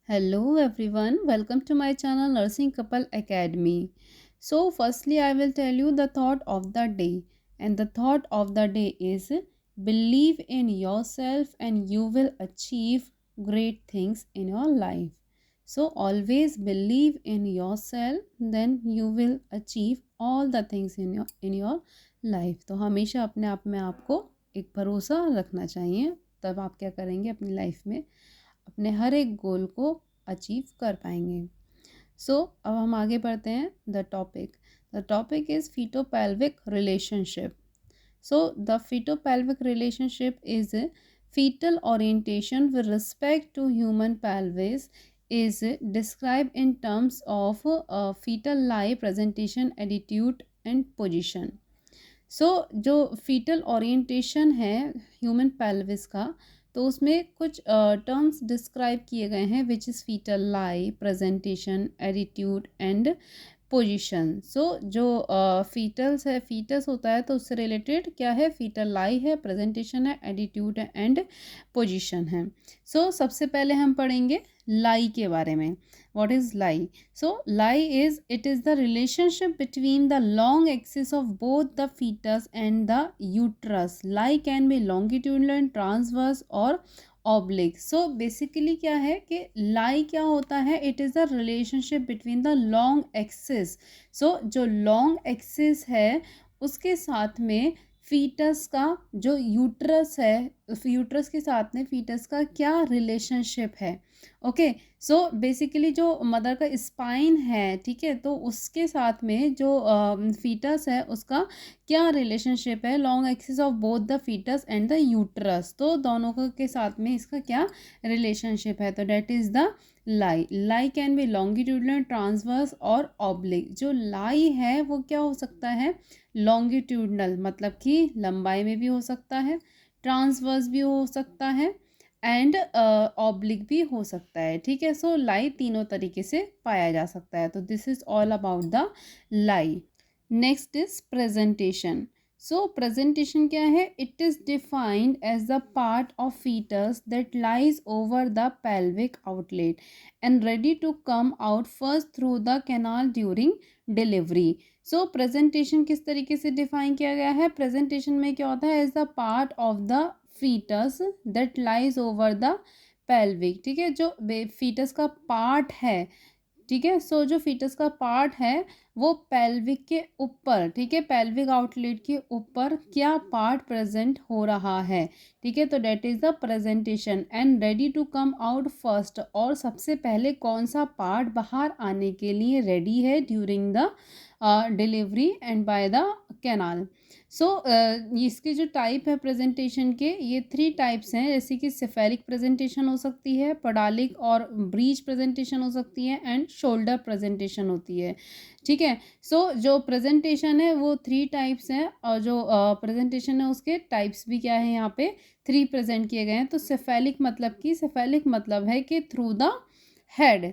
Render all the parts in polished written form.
Hello everyone, welcome to my channel Nursing Couple Academy. So, firstly, I will tell you the thought of the day, and the thought of the day is believe in yourself and you will achieve great things in your life. So, always believe in yourself, then you will achieve all the things in your life. तो हमेशा अपने आप में आपको एक भरोसा रखना चाहिए, तब आप क्या करेंगे अपनी लाइफ में अपने हर एक गोल को अचीव कर पाएंगे। अब हम आगे बढ़ते हैं। The topic is feto-pelvic relationship. The feto-pelvic relationship is fetal orientation with respect to human pelvis is described in terms of fetal lie presentation, attitude and position. जो फीटल ओरिएंटेशन है ह्यूमन पेल्विस का, तो उसमें कुछ terms describe किए गए हैं which is fetal lie, presentation, attitude and position. जो फीटस होता है तो उससे रिलेटेड क्या है, फीटल लाई है, प्रेजेंटेशन है, एटीट्यूड है एंड पोजीशन है। सबसे पहले हम पढ़ेंगे लाई के बारे में। What is lie? Lie is it is the relationship between the long axis of both the fetus and the uterus. Lie can be longitudinal, transverse और oblique. Basically क्या है कि lie क्या होता है? It is the relationship between the long axis. जो long axis है उसके साथ में फीटस का जो यूट्रस है, यूट्रस के साथ में फीटस का क्या रिलेशनशिप है। ओके, बेसिकली जो मदर का स्पाइन है, ठीक है, तो उसके साथ में जो फीटस है उसका क्या रिलेशनशिप है, long axis of both the fetus and the uterus, तो दोनों के साथ में इसका क्या रिलेशनशिप है, तो that is the lie. Lie can be longitudinal, transverse और ऑब्लिक। जो लाई है वो क्या हो सकता है, लॉन्गिट्यूडनल मतलब कि लंबाई में भी हो सकता है, ट्रांसवर्स भी हो सकता है एंड ऑब्लिक भी हो सकता है। ठीक है, लाई तीनों तरीके से पाया जा सकता है। तो this is all about the lie. Next is presentation. Presentation क्या है, it is defined as the part of fetus that lies over the pelvic outlet and ready to come out first through the canal during delivery. Presentation किस तरीके से define किया गया है, presentation में क्या होता है, as the part of the fetus that lies over the pelvic. ठीक है, जो फीटस का पार्ट है, ठीक है, जो फीटस का पार्ट है वो पेल्विक के ऊपर, ठीक है, पेल्विक आउटलेट के ऊपर क्या पार्ट प्रेजेंट हो रहा है। ठीक है, तो that is the presentation and ready to come out first, और सबसे पहले कौन सा पार्ट बाहर आने के लिए रेडी है during the delivery and by the canal. इसके जो टाइप है प्रेजेंटेशन के, ये 3 टाइप्स हैं, जैसे कि सिफेलिक प्रेजेंटेशन हो सकती है, पडालिक और ब्रीच प्रेजेंटेशन हो सकती है एंड शोल्डर प्रेजेंटेशन होती है। ठीक है, जो प्रेजेंटेशन है वो 3 टाइप्स हैं, और जो प्रेजेंटेशन है उसके टाइप्स भी क्या है, यहाँ पे 3 प्रेजेंट किए गए हैं। तो सिफेलिक मतलब है कि थ्रू द हेड।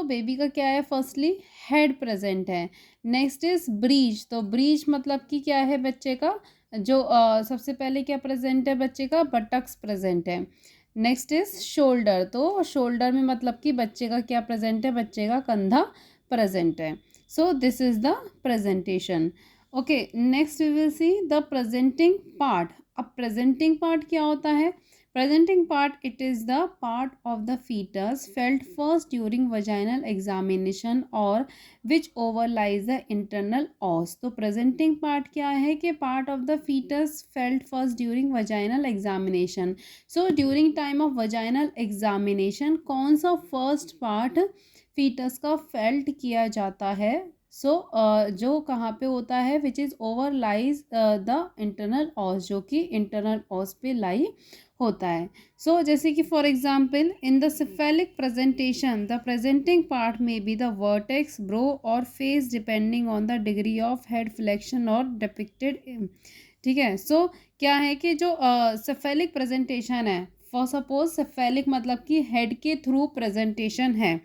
बेबी का क्या है, फर्स्टली हेड प्रेजेंट है। Next is breach. तो ब्रीच मतलब कि क्या है, बच्चे का जो सबसे पहले क्या प्रेजेंट है, बच्चे का बटक्स प्रेजेंट है। Next is shoulder. तो शोल्डर में मतलब कि बच्चे का क्या प्रेजेंट है, बच्चे का कंधा प्रेजेंट है। This is the presentation. Okay, next we will see the presenting part. अब प्रेजेंटिंग पार्ट क्या होता है, presenting part, it is the part of the fetus felt first during vaginal examination or which overlies the internal os। तो presenting part क्या है कि part of the fetus felt first during vaginal examination। during time of vaginal examination कौन सा first part fetus का felt किया जाता है, जो कहाँ पे होता है, which is over lies the internal ऑस, जो कि इंटरनल ऑस पे लाई होता है। जैसे कि for example in the cephalic presentation the presenting part में बी द वर्टेक्स, ब्रो और face depending on the degree of head flexion और डिपिक्टेड। ठीक है, क्या है कि जो सिफेलिक प्रेजेंटेशन है, फॉर सपोज सिफेलिक मतलब कि हेड के थ्रू प्रेजेंटेशन है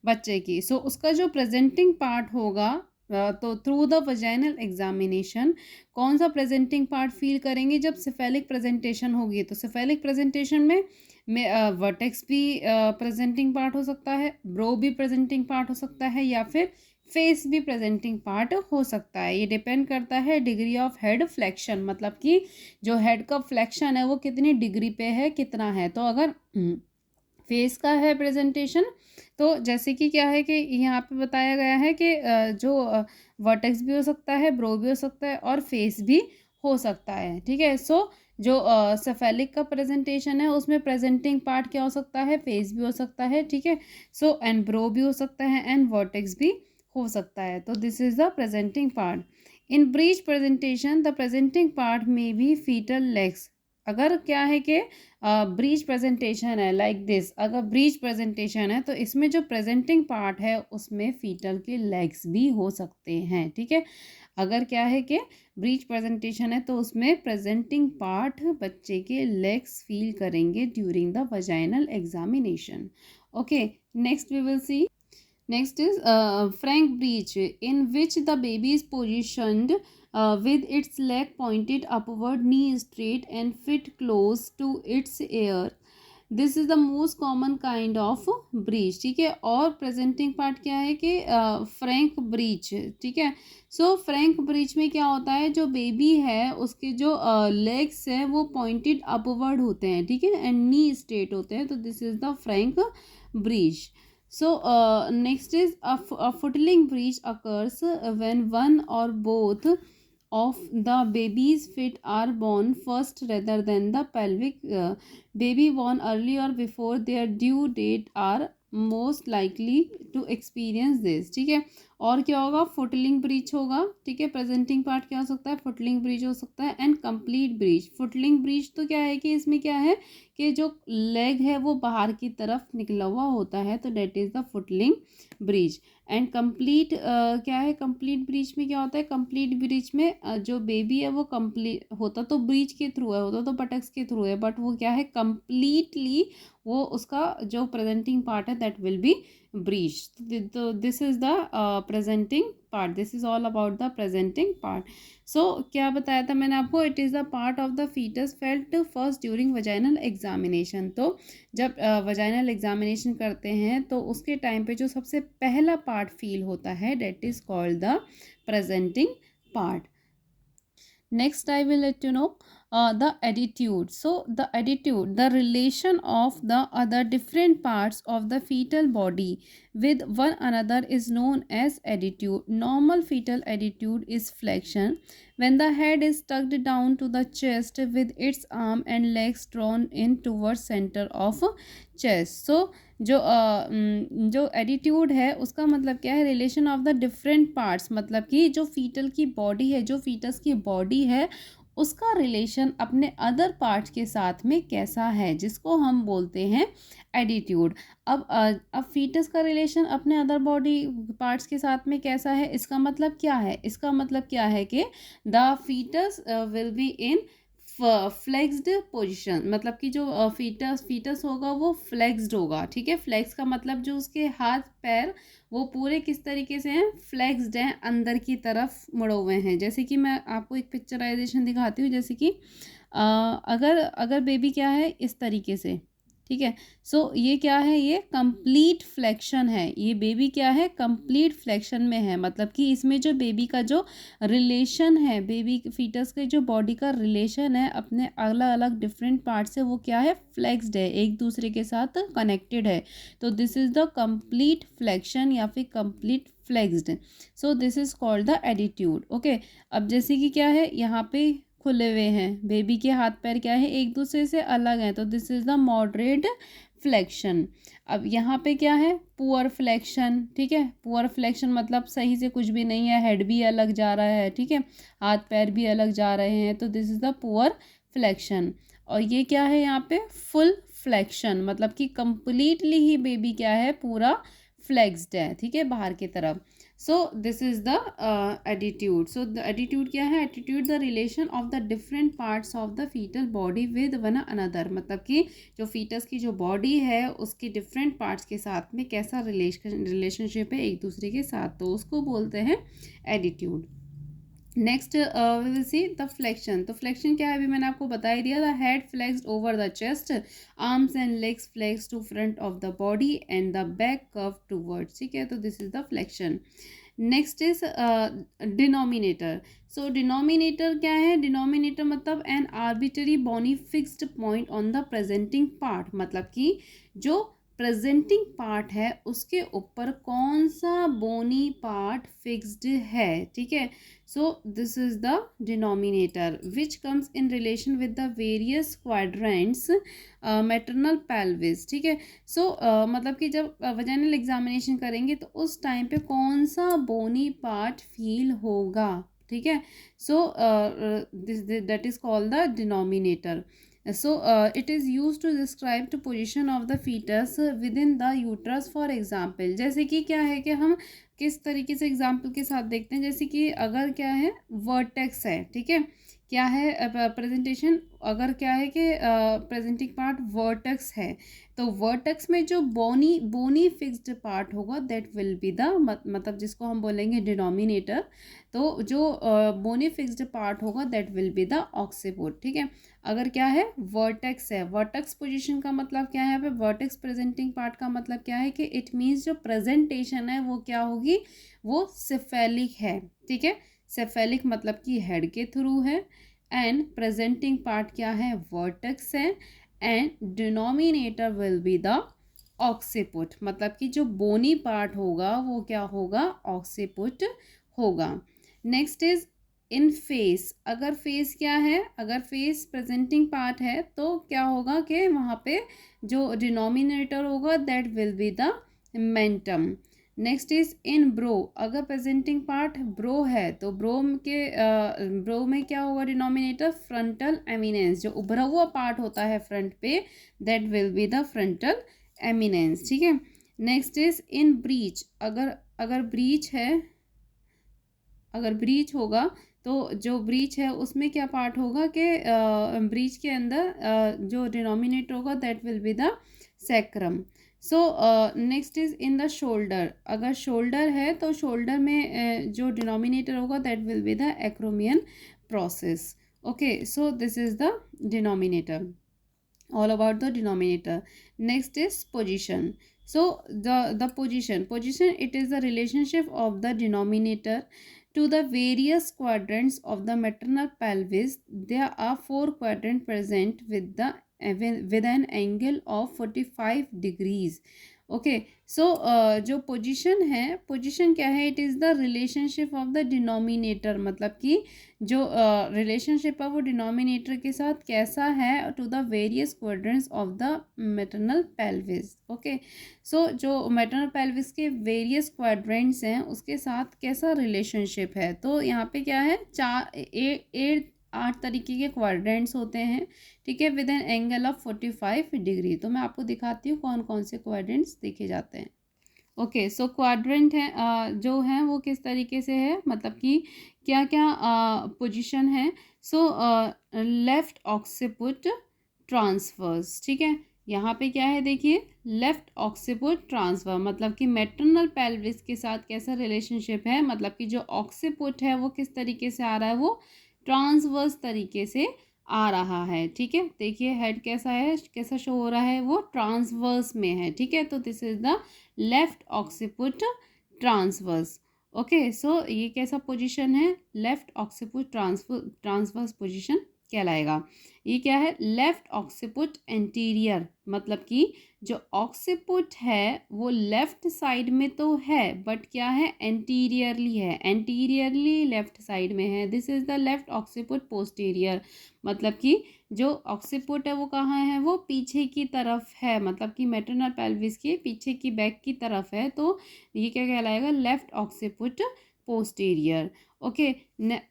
बच्चे की, उसका जो प्रेजेंटिंग पार्ट होगा, तो थ्रू द वजाइनल एग्जामिनेशन कौन सा प्रेजेंटिंग पार्ट फील करेंगे, जब सिफेलिक प्रेजेंटेशन होगी। तो सिफेलिक प्रेजेंटेशन में में वर्टेक्स भी प्रेजेंटिंग पार्ट हो सकता है, ब्रो भी प्रेजेंटिंग पार्ट हो सकता है, या फिर फेस भी प्रेजेंटिंग पार्ट हो सकता है। ये डिपेंड करता है डिग्री ऑफ हेड फ्लेक्शन, मतलब कि जो हेड का फ्लेक्शन है वो कितनी डिग्री पे है, कितना है। तो अगर फेस का है प्रेजेंटेशन, तो जैसे कि क्या है कि यहाँ पे बताया गया है कि जो वर्टेक्स भी हो सकता है, ब्रो भी हो सकता है, और फेस भी हो सकता है, ठीक है। सो जो सेफेलिक का प्रेजेंटेशन है उसमें प्रेजेंटिंग पार्ट क्या हो सकता है, फेस भी हो सकता है, ठीक है। सो एंड ब्रो भी हो सकता है एंड वर्टेक्स भी हो सकता है। तो this is the presenting part. In breech presentation the presenting part में बी फीटल लेग्स। अगर क्या है कि ब्रीच प्रेजेंटेशन है लाइक दिस, अगर ब्रीच प्रेजेंटेशन है तो इसमें जो प्रेजेंटिंग पार्ट है उसमें फीटल के लेग्स भी हो सकते हैं, ठीक है। अगर क्या है कि ब्रीच प्रेजेंटेशन है तो उसमें प्रेजेंटिंग पार्ट बच्चे के लेग्स फील करेंगे during the vaginal examination. Okay, next we will see. Next is frank breech, in which the baby is positioned with its leg pointed upward, knee straight, and feet close to its ear. This is the most common kind of breach, ठीक है। और presenting part क्या है कि frank breech, ठीक है। सो frank breech में क्या होता है, जो बेबी है उसके जो लेग्स हैं वो पॉइंटेड अपवर्ड होते हैं, ठीक है, एंड नी स्ट्रेट होते हैं। तो this is the frank breech. So next is a footling breech occurs when one or both of the baby's feet are born first rather than the pelvic. Baby born early or before their due date are most likely to experience this, ठीक है। और क्या होगा, footling breach होगा, ठीक है। Presenting part क्या हो सकता है, फुटलिंग ब्रीच हो सकता है and complete breach. Footling breach तो क्या है कि इसमें क्या है कि जो लेग है वो बाहर की तरफ निकला हुआ होता है, तो that is the footling breach. And complete क्या है, कंप्लीट ब्रीच में क्या होता है, कंप्लीट ब्रीच में जो बेबी है वो कंप्लीट होता तो ब्रीच के थ्रू है, होता तो बटक्स के थ्रू है, बट वो क्या है कंप्लीटली वो उसका जो प्रेजेंटिंग पार्ट है दैट विल बी ब्रीच। तो this is the presenting part, this is all about the presenting part. So क्या बताया था मैंने आपको, it is the part of the foetus felt first during vaginal examination. तो जब vaginal examination करते हैं तो उसके टाइम पे जो सबसे पहला पार्ट फील होता है that is called the presenting part. Next, I will let you know the attitude. So, the attitude, the relation of the other different parts of the fetal body with one another is known as attitude. Normal fetal attitude is flexion when the head is tucked down to the chest with its arm and legs drawn in towards center of chest. So, जो attitude है उसका मतलब क्या है, relation of the different parts, मतलब कि जो fetal की बॉडी है, जो फीटस की बॉडी है उसका रिलेशन अपने अदर पार्ट्स के साथ में कैसा है, जिसको हम बोलते हैं एटीट्यूड। अब फीटस का रिलेशन अपने अदर बॉडी पार्ट्स के साथ में कैसा है, इसका मतलब क्या है, इसका मतलब क्या है कि the fetus will be in flexed position, मतलब कि जो फीटस होगा वो फ्लेक्स्ड होगा, ठीक है। फ्लेक्स का मतलब जो उसके हाथ पैर वो पूरे किस तरीके से हैं, फ्लेक्स्ड हैं, अंदर की तरफ मुड़े हुए हैं। जैसे कि मैं आपको एक पिक्चराइजेशन दिखाती हूँ, जैसे कि अगर अगर बेबी क्या है इस तरीके से, ठीक है। सो ये क्या है, ये कंप्लीट फ्लेक्शन है, ये बेबी क्या है कंप्लीट फ्लेक्शन में है, मतलब कि इसमें जो बेबी का जो रिलेशन है, बेबी फीटस के जो बॉडी का रिलेशन है अपने अलग अलग डिफरेंट पार्ट से, वो क्या है फ्लेक्स्ड है, एक दूसरे के साथ कनेक्टेड है। तो this is the complete flexion या फिर complete flexed. So this is called the attitude. Okay, अब जैसे कि क्या है यहाँ पे खुले हुए हैं, बेबी के हाथ पैर क्या है एक दूसरे से अलग हैं, तो this is the moderate flexion. अब यहाँ पे क्या है पुअर फ्लेक्शन, ठीक है। पुअर फ्लेक्शन मतलब सही से कुछ भी नहीं है, हेड भी अलग जा रहा है, ठीक है, हाथ पैर भी अलग जा रहे हैं, तो this is the poor flexion. और ये क्या है यहाँ पे फुल फ्लेक्शन, मतलब कि कंप्लीटली ही बेबी क्या है पूरा फ्लेक्स्ड है, ठीक है, बाहर की तरफ। So this is the attitude. So the attitude क्या है, attitude the relation of the different parts of the fetal body with one another, मतलब कि जो फीटस की जो बॉडी है उसकी डिफरेंट पार्ट्स के साथ में कैसा रिलेशनशिप है एक दूसरे के साथ, तो उसको बोलते हैं attitude. Next we will see the flexion. तो फ्लेक्शन क्या है अभी मैंने आपको बता ही दिया, the head flexed over the chest, arms and legs flex to front of the body and the back curve towards, ठीक है, तो this is the flexion. Next is denominator. So denominator क्या है, डिनोमिनेटर मतलब an arbitrary bony fixed point on the presenting part, मतलब कि जो presenting part है उसके ऊपर कौन सा बोनी पार्ट फिक्स्ड है, ठीक है। सो this is the denominator which comes in relation with the various quadrants maternal pelvis, ठीक है। सो मतलब कि जब वजाइनल एग्जामिनेशन करेंगे तो उस टाइम पे कौन सा बोनी पार्ट फील होगा, ठीक है। So this that is called the denominator. So it is used to describe the position of the fetus within the uterus, for example जैसे कि क्या है कि हम किस तरीके से एग्जाम्पल के साथ देखते हैं, जैसे कि अगर क्या है वर्टेक्स है, ठीक है, क्या है प्रेजेंटेशन, अगर क्या है कि प्रेजेंटिंग पार्ट वर्टेक्स है, तो वर्टेक्स में जो बोनी बोनी फिक्स्ड पार्ट होगा दैट विल बी द मतलब जिसको हम बोलेंगे डिनोमिनेटर। तो जो बोनी फिक्स्ड पार्ट होगा दैट विल बी द ऑक्सीपोर्ट, ठीक है। अगर क्या है वर्टेक्स है, वर्टेक्स पोजीशन का मतलब क्या है, यहाँ पे वर्टेक्स प्रेजेंटिंग पार्ट का मतलब क्या है कि इट मीन्स जो प्रेजेंटेशन है वो क्या होगी, वो सेफेलिक है, ठीक है। सेफेलिक मतलब कि हेड के थ्रू है, एंड प्रेजेंटिंग पार्ट क्या है वर्टेक्स है, and denominator will be the occiput, मतलब कि जो बोनी पार्ट होगा वो क्या होगा, ऑक्सीपुट होगा। Next is in face. अगर फेस क्या है, अगर फेस प्रेजेंटिंग पार्ट है तो क्या होगा कि वहाँ पे जो डिनोमिनेटर होगा that will be the mentum. Next is in bro. अगर प्रेजेंटिंग पार्ट ब्रो है तो ब्रो में क्या होगा डिनोमिनेटर, फ्रंटल एमिनेंस, जो उभरा हुआ पार्ट होता है फ्रंट पे that will be the frontal eminence, ठीक है। Next is in breach. अगर अगर ब्रीच है, अगर ब्रीच होगा तो जो ब्रीच है उसमें क्या पार्ट होगा कि ब्रीच के अंदर जो डिनोमिनेटर होगा that will be the sacrum. So next is in the shoulder. अगर शोल्डर है तो शोल्डर में जो डिनोमिनेटर होगा that will be the acromion process. Okay, so this is the denominator, all about the denominator. Next is position. So the position it is the relationship of the denominator to the various quadrants of the maternal pelvis. There are four quadrants present with the with an angle of 45 degrees. Okay, so जो position है, position क्या है, it is the relationship of the denominator, मतलब कि जो relationship है वो denominator के साथ कैसा है to the various quadrants of the maternal pelvis. Okay, so जो मैटरनल पेल्विस के वेरियस क्वाड्रेंट्स हैं उसके साथ कैसा रिलेशनशिप है, तो यहाँ पे क्या है, 8 तरीके के क्वाड्रेंट्स होते हैं, ठीक है, with an angle of 45 degree. तो मैं आपको दिखाती हूँ कौन कौन से क्वाड्रेंट्स देखे जाते हैं। ओके, सो क्वाड्रेंट है जो हैं वो किस तरीके से है, मतलब कि क्या क्या पोजीशन है। सो लेफ्ट ऑक्सीपुट ट्रांसवर्स, ठीक है, यहाँ पे क्या है देखिए, लेफ्ट ऑक्सीपुट ट्रांसफर, मतलब कि मैटरनल पेल्विस के साथ कैसा रिलेशनशिप है, मतलब कि जो ऑक्सीपुट है वो किस तरीके से आ रहा है, वो ट्रांसवर्स तरीके से आ रहा है, ठीक है। देखिए हेड कैसा है, कैसा शो हो रहा है, वो ट्रांसवर्स में है, ठीक है। तो this is the left occiput transverse. Okay, so ये कैसा पोजीशन है, लेफ्ट ऑक्सीपुट ट्रांसवर्स पोजीशन कहलाएगा। ये क्या है, लेफ्ट ऑक्सीपुट एंटीरियर, मतलब कि जो ऑक्सीपुट है वो लेफ्ट साइड में तो है बट क्या है, एंटीरियरली है, एंटीरियरली लेफ्ट साइड में है। This is the left occiput posterior, मतलब कि जो ऑक्सीपुट है वो कहाँ है, वो पीछे की तरफ है, मतलब कि मैटरनल पेल्विस के पीछे की बैक की तरफ है, तो ये क्या कहलाएगा, लेफ्ट ऑक्सीपुट पोस्टीरियर। ओके,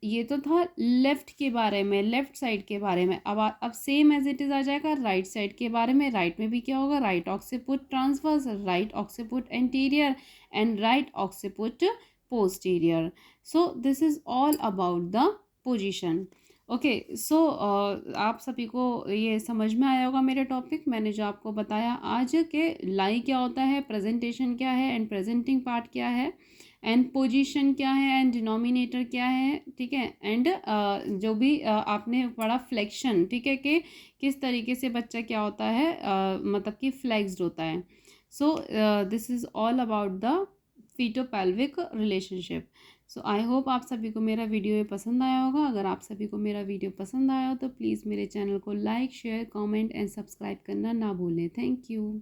ये तो था लेफ्ट के बारे में, लेफ्ट साइड के बारे में। अब सेम एज इट इज आ जाएगा राइट साइड के बारे में। राइट में भी क्या होगा, right occiput transverse, right occiput anterior and right occiput posterior. So this is all about the position. Okay, so आप सभी को ये समझ में आया होगा मेरे टॉपिक, मैंने जो आपको बताया आज के लाई क्या होता है, प्रेजेंटेशन क्या है, एंड प्रेजेंटिंग पार्ट क्या है, एंड पोजीशन क्या है, एंड डिनोमिनेटर क्या है, ठीक है, एंड जो भी आपने पढ़ा फ्लेक्शन, ठीक है, कि किस तरीके से बच्चा क्या होता है, मतलब कि फ्लेक्स्ड होता है। So this is all about the feto pelvic relationship. So I hope आप सभी को मेरा वीडियो ये पसंद आया होगा। अगर आप सभी को मेरा वीडियो पसंद आया हो तो प्लीज़ मेरे चैनल को like, share, comment and subscribe करना ना भूलें। Thank you.